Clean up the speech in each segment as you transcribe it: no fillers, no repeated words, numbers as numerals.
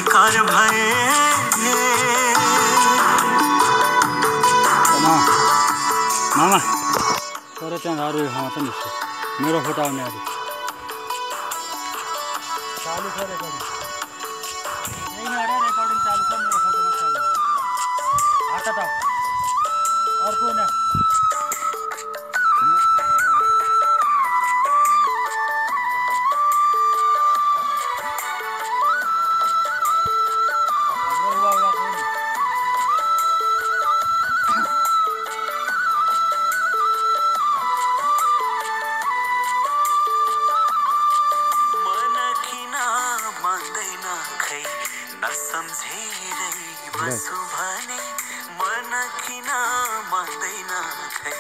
बेकार भए मामा तर त्यहाँ अरू ठाउँमा छ नि मेरो फोटो आउने आज चालु छ रेकर्डिङ रेकर्डिङ चालु छ मेरो फोटो मात्र आउने आटा त अर्को न बसु भने मन किन मान्दैन खै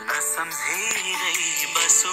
नसम्झेरै बसु